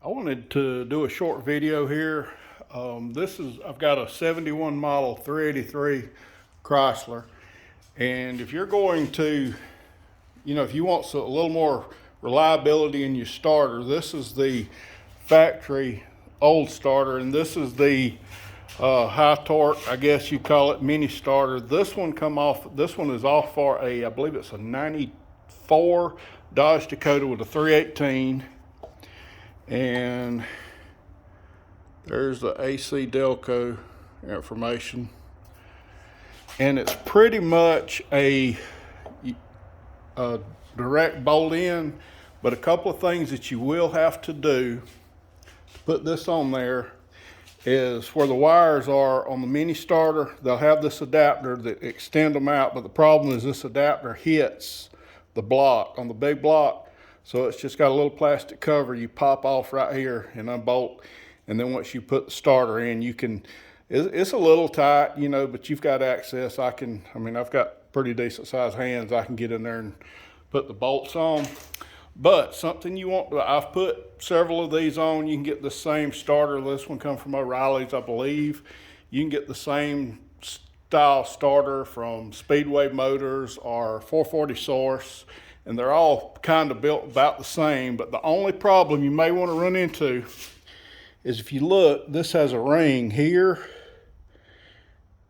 I wanted to do a short video here. I've got a 71 model 383 Chrysler. And if you're going to, if you want a little more reliability in your starter, this is the factory old starter, and this is the high torque, I guess you call it, mini starter. This one is off for I believe it's a 94 Dodge Dakota with a 318. And there's the AC Delco information. And it's pretty much a direct bolt in, but a couple of things that you will have to do to put this on there is where the wires are on the mini starter, they'll have this adapter that extend them out, but the problem is this adapter hits the block on the big block. So it's just got a little plastic cover you pop off right here and unbolt. And then once you put the starter in, it's a little tight, but you've got access. I've got pretty decent sized hands. I can get in there and put the bolts on. But something I've put several of these on. You can get the same starter. This one comes from O'Reilly's, I believe. You can get the same style starter from Speedway Motors or 440 Source. And they're all kind of built about the same, but the only problem you may want to run into is if you look, this has a ring here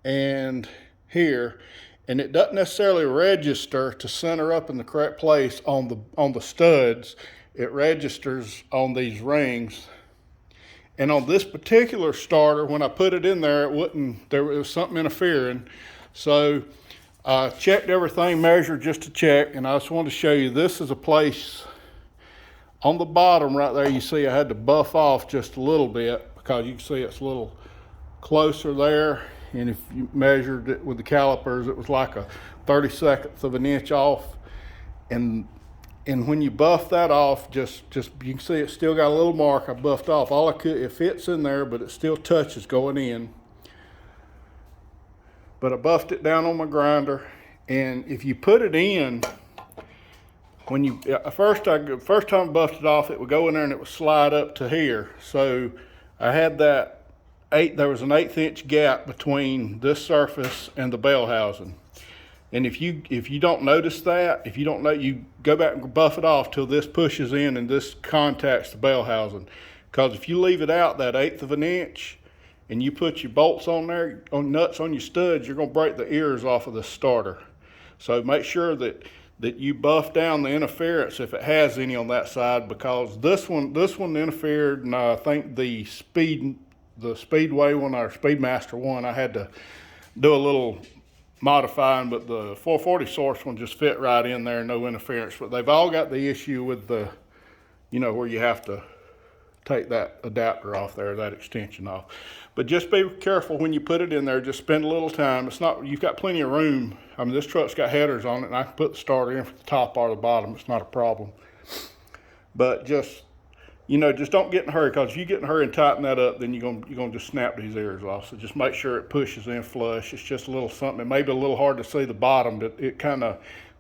and here, and it doesn't necessarily register to center up in the correct place on the studs. It registers on these rings. And on this particular starter, when I put it in there, there was something interfering. So I checked everything, measured just to check, and I just wanted to show you, this is a place on the bottom right there. You see I had to buff off just a little bit because you can see it's a little closer there. And if you measured it with the calipers, it was like a 32nd of an inch off. And when you buff that off, just you can see it's still got a little mark I buffed off. It fits in there, but it still touches going in. But I buffed it down on my grinder, and if you put it in, first time I buffed it off, it would go in there and it would slide up to here. So I had there was an 1/8 inch gap between this surface and the bell housing. And if you don't notice that, you go back and buff it off till this pushes in and this contacts the bell housing. Because if you leave it out that 1/8 of an inch, and you put your bolts on there, nuts on your studs, you're gonna break the ears off of the starter. So make sure that you buff down the interference if it has any on that side, because this one interfered, and I think the Speedway one or Speedmaster one, I had to do a little modifying, but the 440 Source one just fit right in there, no interference. But they've all got the issue with the, where you have to take that adapter off there, that extension off. But just be careful when you put it in there. Just spend a little time. You've got plenty of room. This truck's got headers on it, and I can put the starter in from the top or the bottom. It's not a problem. But just don't get in a hurry, because if you get in a hurry and tighten that up, then you're gonna just snap these ears off. So just make sure it pushes in flush. It's just a little something. It may be a little hard to see the bottom, but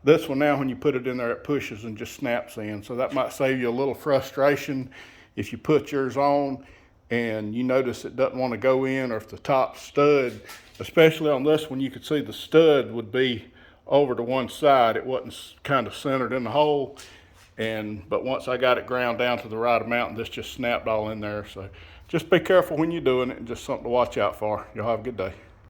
this one now, when you put it in there, it pushes and just snaps in. So that might save you a little frustration if you put yours on and you notice it doesn't want to go in, or if the top stud, especially on this one, you could see the stud would be over to one side. It wasn't kind of centered in the hole. But once I got it ground down to the right amount, this just snapped all in there. So just be careful when you're doing it, and just something to watch out for. Y'all have a good day.